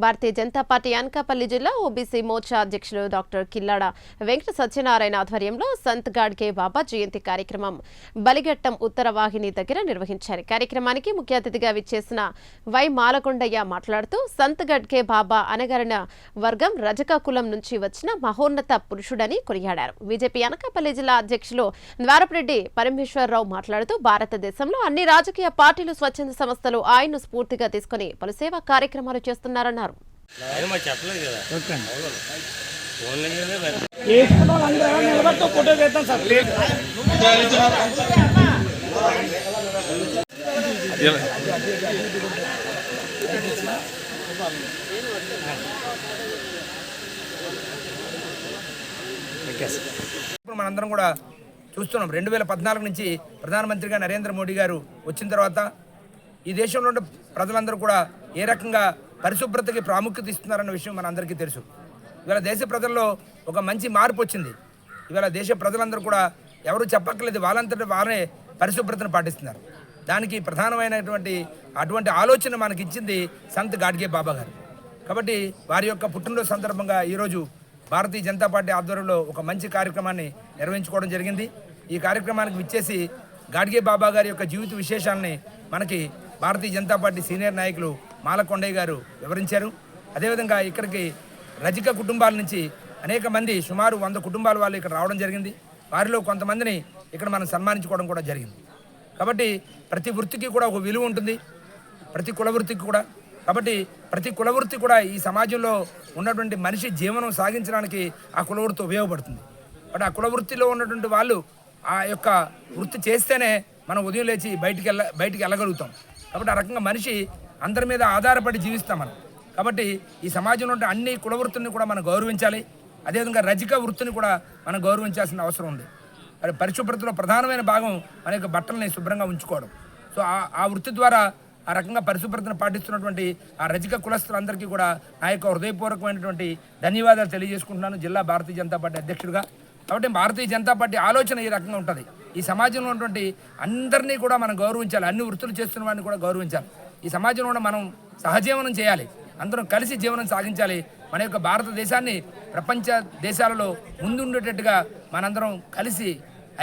Bharatiya Janata party Anakapalli జిల్లా OBC Morcha అధ్యక్షులు doctor Killada Venkata Satyanarayana ఆధ్వర్యంలో సంత్ గాడ్గే బాబా జయంతి కార్యక్రమం బలిఘట్టం ఉత్తర వాహిని దగ్గర నిర్వహించారు. కార్యక్రమానికి ముఖ్య అతిథిగా విచ్చేసిన వై మాలకొండయ్య మాట్లాడుతూ సంత్ గాడ్గే బాబా అనగారిన వర్గం రజక కులం నుంచి వచ్చిన మహోన్నత పురుషుడని కొనియాడారు. బీజేపీ అనకాపల్లి జిల్లా అధ్యక్షులు ద్వారపురెడ్డి పరమేశ్వరరావు మాట్లాడుతూ భారతదేశంలో అన్ని రాజకీయ పార్టీలు, స్వచ్ఛంద సంస్థలు ఆయన్ను స్ఫూర్తిగా తీసుకుని పలు సేవా కార్యక్రమాలు చేస్తున్నారన్నారు. ఇప్పుడు మనందరం కూడా చూస్తున్నాం 2014 నుంచి ప్రధానమంత్రిగా నరేంద్ర మోడీ గారు వచ్చిన తర్వాత ఈ దేశంలో ఉన్న ప్రజలందరూ కూడా ఏ రకంగా పరిశుభ్రతకి ప్రాముఖ్యత ఇస్తున్నారన్న విషయం మనందరికీ తెలుసు. ఇవాళ దేశ ప్రజల్లో ఒక మంచి మార్పు వచ్చింది. ఇవాళ దేశ ప్రజలందరూ కూడా ఎవరు చెప్పక్కర్లేదు, వాళ్ళంతటి వారే పరిశుభ్రతను పాటిస్తున్నారు. దానికి ప్రధానమైనటువంటి అటువంటి ఆలోచన మనకి ఇచ్చింది సంత్ గాడ్గే బాబా గారు. కాబట్టి వారి యొక్క పుట్టినరోజు సందర్భంగా ఈరోజు భారతీయ జనతా పార్టీ ఆధ్వర్యంలో ఒక మంచి కార్యక్రమాన్ని నిర్వహించుకోవడం జరిగింది. ఈ కార్యక్రమానికి విచ్చేసి గాడ్గే బాబా గారి యొక్క జీవిత విశేషాలని మనకి భారతీయ జనతా పార్టీ సీనియర్ నాయకులు మాలకొండయ్య గారు వివరించారు. అదేవిధంగా ఇక్కడికి రజక కుటుంబాల నుంచి అనేక మంది, సుమారు 100 కుటుంబాల వాళ్ళు ఇక్కడ రావడం జరిగింది. వారిలో కొంతమందిని ఇక్కడ మనం సన్మానించుకోవడం కూడా జరిగింది. కాబట్టి ప్రతి వృత్తికి కూడా ఒక విలువ ఉంటుంది, ప్రతి కుల వృత్తికి కూడా. కాబట్టి ప్రతి కుల వృత్తి కూడా ఈ సమాజంలో ఉన్నటువంటి మనిషి జీవనం సాగించడానికి ఆ కుల వృత్తి ఉపయోగపడుతుంది. బట్ ఆ కుల వృత్తిలో ఉన్నటువంటి వాళ్ళు ఆ యొక్క వృత్తి చేస్తేనే మనం ఉదయం లేచి బయటికి వెళ్ళగలుగుతాం. కాబట్టి ఆ రకంగా మనిషి అందరి మీద ఆధారపడి జీవిస్తాం మనం. కాబట్టి ఈ సమాజంలో ఉండే అన్ని కుల వృత్తుల్ని కూడా మనం గౌరవించాలి. అదేవిధంగా రజక వృత్తిని కూడా మనం గౌరవించాల్సిన అవసరం ఉంది. మరి పరిశుభ్రతలో ప్రధానమైన భాగం మన యొక్క బట్టలని శుభ్రంగా ఉంచుకోవడం. సో ఆ వృత్తి ద్వారా ఆ రకంగా పరిశుభ్రతను పాటిస్తున్నటువంటి ఆ రజక కులస్తులందరికీ కూడా నా యొక్క హృదయపూర్వకమైనటువంటి ధన్యవాదాలు తెలియజేసుకుంటున్నాను జిల్లా భారతీయ జనతా పార్టీ అధ్యక్షుడిగా. కాబట్టి భారతీయ జనతా పార్టీ ఆలోచన ఈ రకంగా ఉంటుంది. ఈ సమాజంలో ఉన్నటువంటి అందరినీ కూడా మనం గౌరవించాలి, అన్ని వృత్తులు చేస్తున్న వారిని కూడా గౌరవించాలి. ఈ సమాజంలో మనం సహజీవనం చేయాలి, అందరం కలిసి జీవనం సాగించాలి. మన యొక్క భారతదేశాన్ని ప్రపంచ దేశాలలో ముందుండేటట్టుగా మనందరం కలిసి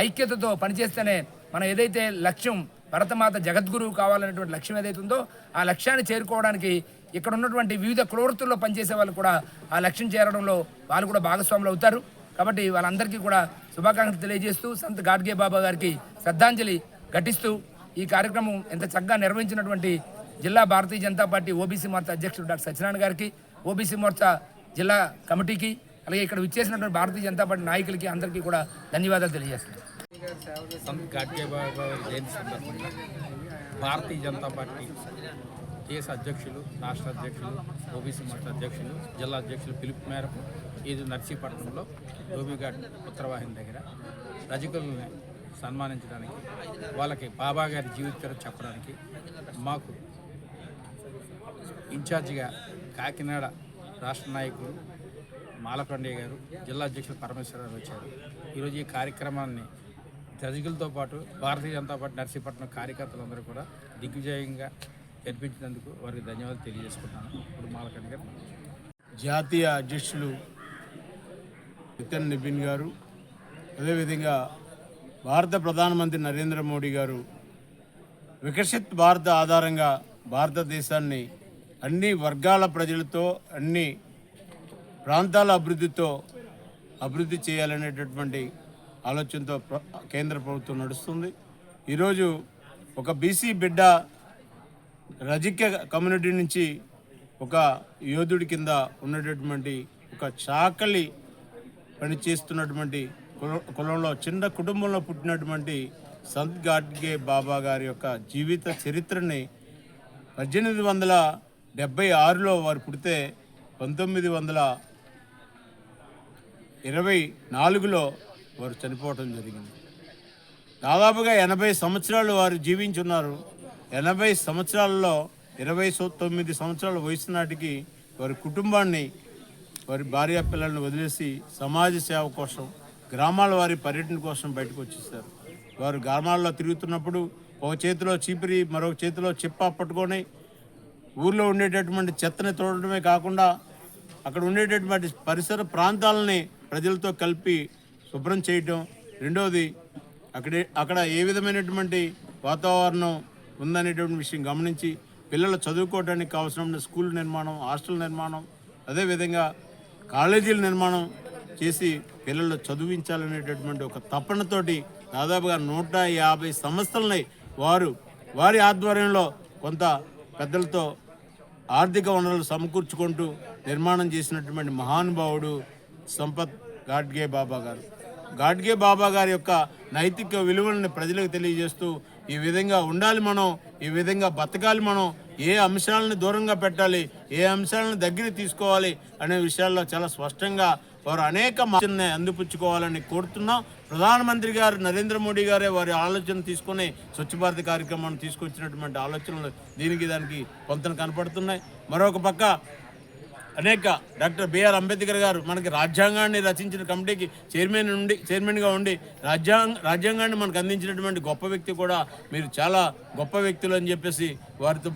ఐక్యతతో పనిచేస్తేనే మనం ఏదైతే లక్ష్యం, భరతమాత జగద్గురువు కావాలనేటువంటి లక్ష్యం ఏదైతే ఉందో ఆ లక్ష్యాన్ని చేరుకోవడానికి ఇక్కడ ఉన్నటువంటి వివిధ కులవృత్తుల్లో పనిచేసే వాళ్ళు కూడా ఆ లక్ష్యం చేరడంలో వాళ్ళు కూడా భాగస్వాములు అవుతారు. కాబట్టి వాళ్ళందరికీ కూడా శుభాకాంక్షలు తెలియజేస్తూ సంత్ గాడ్గే బాబా గారికి శ్రద్ధాంజలి ఘటిస్తూ ఈ కార్యక్రమం ఎంత చక్కగా నిర్వహించినటువంటి జిల్లా భారతీయ జనతా పార్టీ ఓబీసీ మోర్చా అధ్యక్షుడు డాక్టర్ సత్యనారాయణ గారికి, ఓబీసీ మోర్చా జిల్లా కమిటీకి, అలాగే ఇక్కడ విచ్చేసినటువంటి భారతీయ జనతా పార్టీ నాయకులకి అందరికీ కూడా ధన్యవాదాలు తెలియజేస్తున్నాను. సంత్ గాడ్గే బాబా జయంతి సందర్భంగా భారతీయ జనతా పార్టీ దేశ అధ్యక్షులు, రాష్ట్ర అధ్యక్షులు, ఓబీసీ మోర్చా అధ్యక్షులు, జిల్లా అధ్యక్షులు పిలుపు మేరకు ఈరోజు నర్సీపట్నంలో ధోబీఘాట్ ఉత్తరవాహిని దగ్గర రజకుల్ని సన్మానించడానికి, వాళ్ళకి బాబా గారి జీవిత చరిత్ర చెప్పడానికి మాకు ఇన్ఛార్జిగా కాకినాడ రాష్ట్ర నాయకులు మాలకొండయ్య గారు, జిల్లా అధ్యక్షులు పరమేశ్వరరావు వచ్చారు. ఈరోజు ఈ కార్యక్రమాన్ని రజకులతో పాటు భారతీయ జనతా పార్టీ నర్సీపట్నం కార్యకర్తలందరూ కూడా దిగ్విజయంగా జరిపించినందుకు వారికి ధన్యవాదాలు తెలియజేసుకుంటున్నాను. ఇప్పుడు మాలకొండ గారు. జాతీయ అధ్యక్షులు నితిన్ నిబిన్ గారు, అదేవిధంగా భారత ప్రధానమంత్రి నరేంద్ర మోడీ గారు వికసిత్ భారత ఆధారంగా భారతదేశాన్ని అన్ని వర్గాల ప్రజలతో, అన్ని ప్రాంతాల అభివృద్ధి చేయాలనేటటువంటి ఆలోచనతో కేంద్ర ప్రభుత్వం నడుస్తుంది. ఈరోజు ఒక బీసీ బిడ్డ రజక కమ్యూనిటీ నుంచి ఒక యోధుడి కింద ఉన్నటువంటి ఒక చాకలి పని చేస్తున్నటువంటి కులంలో చిన్న కుటుంబంలో పుట్టినటువంటి సంత్ గాడ్గే బాబా గారి యొక్క జీవిత చరిత్రని 1876లో వారు పుడితే 1924లో వారు చనిపోవటం జరిగింది. దాదాపుగా 80 సంవత్సరాలు వారు జీవించున్నారు. 80 సంవత్సరాలలో 29 సంవత్సరాల వయసు నాటికి వారి కుటుంబాన్ని, వారి భార్య పిల్లల్ని వదిలేసి సమాజ సేవ కోసం, గ్రామాల వారి పర్యటన కోసం బయటకు వచ్చేసారు. వారు గ్రామాల్లో తిరుగుతున్నప్పుడు ఒక చేతిలో చీపిరి, మరొక చేతిలో చిప్ప పట్టుకొని ఊర్లో ఉండేటటువంటి చెత్తని తోడటమే కాకుండా అక్కడ ఉండేటటువంటి పరిసర ప్రాంతాలని ప్రజలతో కలిపి శుభ్రం చేయటం. రెండవది అక్కడ ఏ విధమైనటువంటి వాతావరణం ఉందనేటువంటి విషయం గమనించి పిల్లలు చదువుకోవడానికి కావాల్సిన స్కూల్ నిర్మాణం, హాస్టల్ నిర్మాణం, అదేవిధంగా కాలేజీల నిర్మాణం చేసి పిల్లలు చదివించాలనేటటువంటి ఒక తపనతోటి దాదాపుగా 150 సంస్థలని వారి ఆధ్వర్యంలో కొంత పెద్దలతో ఆర్థిక వనరులు సమకూర్చుకుంటూ నిర్మాణం చేసినటువంటి మహానుభావుడు సంపత్ గాడ్గే బాబా గారు. గాడ్గే బాబా గారి యొక్క నైతిక విలువలను ప్రజలకు తెలియజేస్తూ ఈ విధంగా ఉండాలి మనం, ఈ విధంగా బతకాలి మనం, ఏ అంశాలను దూరంగా పెట్టాలి, ఏ అంశాలను దగ్గర తీసుకోవాలి అనే విషయాల్లో చాలా స్పష్టంగా వారు అనేక మార్పుల్ని అందిపుచ్చుకోవాలని కోరుతున్నాం. ప్రధానమంత్రి గారు నరేంద్ర మోడీ గారే వారి ఆలోచన తీసుకుని స్వచ్ఛ భారత్ కార్యక్రమాన్ని తీసుకొచ్చినటువంటి ఆలోచనలు దానికి పొంతన కనపడుతున్నాయి. మరొక పక్క అనేక డాక్టర్ బిఆర్ అంబేద్కర్ గారు మనకి రాజ్యాంగాన్ని రచించిన కమిటీకి చైర్మన్గా ఉండి రాజ్యాంగాన్ని మనకు అందించినటువంటి గొప్ప వ్యక్తి కూడా. మీరు చాలా గొప్ప వ్యక్తులు అని చెప్పేసి వారితో